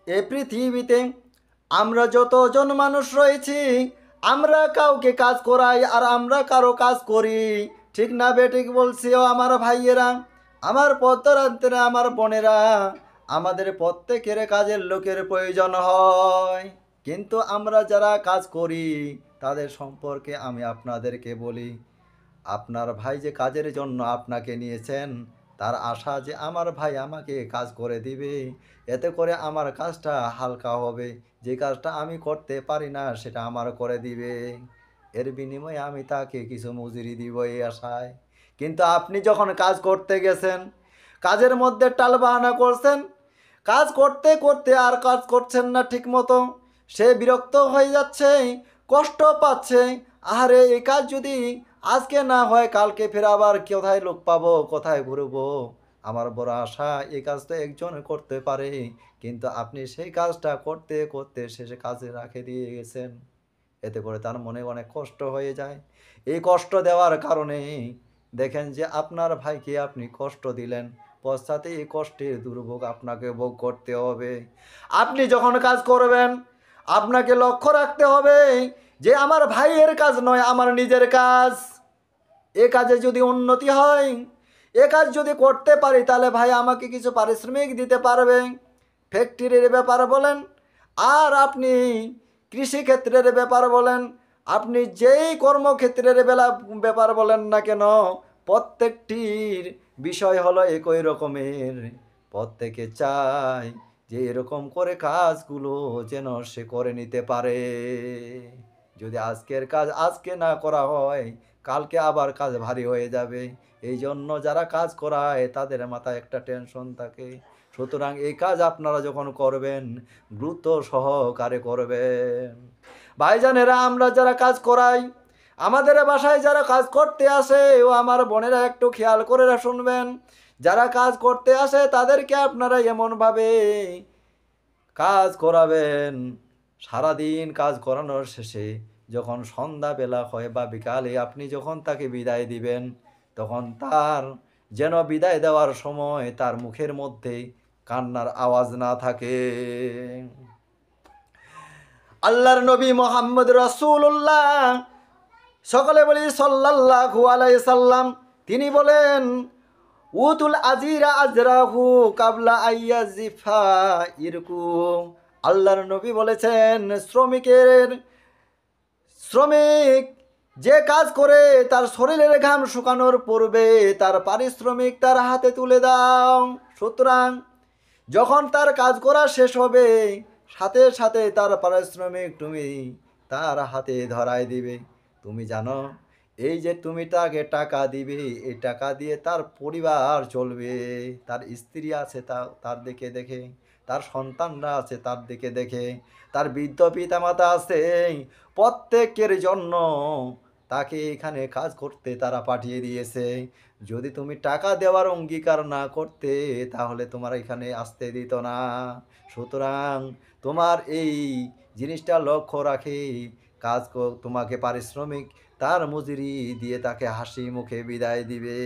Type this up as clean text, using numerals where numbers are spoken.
এ পৃথিবীতে আমরা যতজন মানুষ রয়েছি, আমরা কাউকে কাজ করাই আর আমরা কারো কাজ করি। ঠিক না বেঠিক বলছি ও আমার ভাইয়েরা, আমার পদ্মরান্তেরা, আমার বোনেরা? আমাদের প্রত্যেকের কাজের লোকের প্রয়োজন হয়। কিন্তু আমরা যারা কাজ করি তাদের সম্পর্কে আমি আপনাদেরকে বলি, আপনার ভাই যে কাজের জন্য আপনাকে নিয়েছেন, তার আশা যে আমার ভাই আমাকে কাজ করে দিবে, এতে করে আমার কাজটা হালকা হবে। যে কাজটা আমি করতে পারি না সেটা আমার করে দিবে, এর বিনিময়ে আমি তাকে কিছু মজুরি দিব এই আশায়। কিন্তু আপনি যখন কাজ করতে গেছেন, কাজের মধ্যে টালবাহানা করছেন, কাজ করতে করতে আর কাজ করছেন না ঠিক মতো, সে বিরক্ত হয়ে যাচ্ছে, কষ্ট পাচ্ছে। আরে এই কাজ যদি আজকে না হয় কালকে ফের আবার কোথায় লোক পাবো, কোথায় ঘুরবো? আমার বড় আশা এই কাজ তো একজন করতে পারে, কিন্তু আপনি সেই কাজটা করতে করতে শেষে কাজে রাখে দিয়ে গেছেন। এতে করে তার মনে অনেক কষ্ট হয়ে যায়। এই কষ্ট দেওয়ার কারণে দেখেন যে আপনার ভাইকে আপনি কষ্ট দিলেন, পশ্চাতে এই কষ্টের দুর্ভোগ আপনাকে ভোগ করতে হবে। আপনি যখন কাজ করবেন, আপনাকে লক্ষ্য রাখতে হবে যে আমার ভাইয়ের কাজ নয়, আমার নিজের কাজ। এ কাজে যদি উন্নতি হয়, এ কাজ যদি করতে পারি, তাহলে ভাই আমাকে কিছু পারিশ্রমিক দিতে পারবে। ফ্যাক্টরির ব্যাপার বলেন, আর আপনি কৃষিক্ষেত্রের ব্যাপার বলেন, আপনি যেই কর্মক্ষেত্রের ব্যাপার বলেন না কেন, প্রত্যেকটির বিষয় হলো একই রকমের। প্রত্যেকে চায় যে এরকম করে কাজগুলো যেন সে করে নিতে পারে। যদি আজকের কাজ আজকে না করা হয়, কালকে আবার কাজ ভারী হয়ে যাবে। এই জন্য যারা কাজ করায় তাদের মাথায় একটা টেনশন থাকে। সুতরাং এই কাজ আপনারা যখন করবেন, গুরুত্ব সহকারে করবেন। ভাইজানেরা, আমরা যারা কাজ করাই, আমাদের বাসায় যারা কাজ করতে আসে, ও আমার বোনেরা একটু খেয়াল করে শুনবেন। যারা কাজ করতে আসে তাদেরকে আপনারা এমনভাবে কাজ করাবেন, সারাদিন কাজ করানোর শেষে যখন সন্ধ্যাবেলা হয় বা বিকালে আপনি যখন তাকে বিদায় দিবেন, তখন তার যেন বিদায় দেওয়ার সময় তার মুখের মধ্যে কান্নার আওয়াজ না থাকে। আল্লাহর নবী মোহাম্মদ রাসূলুল্লাহ, সকলে বলি সাল্লাল্লাহু আলাইহি সাল্লাম, তিনি বলেন, উতুল আজিরা আজরাহু কাবলা আইয়াজিফা ইরকু। আল্লাহর নবী বলেছেন, শ্রমিক যে কাজ করে তার শরীরের ঘাম শুকানোর পূর্বে তার পারিশ্রমিক তার হাতে তুলে দাও। সুতরাং যখন তার কাজ করা শেষ হবে, সাথে সাথে তার পারিশ্রমিক তুমি তার হাতে ধরায় দিবে। তুমি জানো, এই যে তুমি তাকে টাকা দিবে, এই টাকা দিয়ে তার পরিবার চলবে, তার স্ত্রী আছে তার দিকে দেখে, তার সন্তানরা আছে তার দিকে দেখে, তার বৃদ্ধ পিতামাতা আছে, প্রত্যেকের জন্য তাকে এখানে কাজ করতে তারা পাঠিয়ে দিয়েছে। যদি তুমি টাকা দেওয়ার অঙ্গীকার না করতে, তাহলে তোমার এখানে আসতে দিত না। সুতরাং তোমার এই জিনিসটা লক্ষ্য রাখে তোমাকে পারিশ্রমিক তার মজুরি দিয়ে তাকে হাসি মুখে বিদায় দিবে।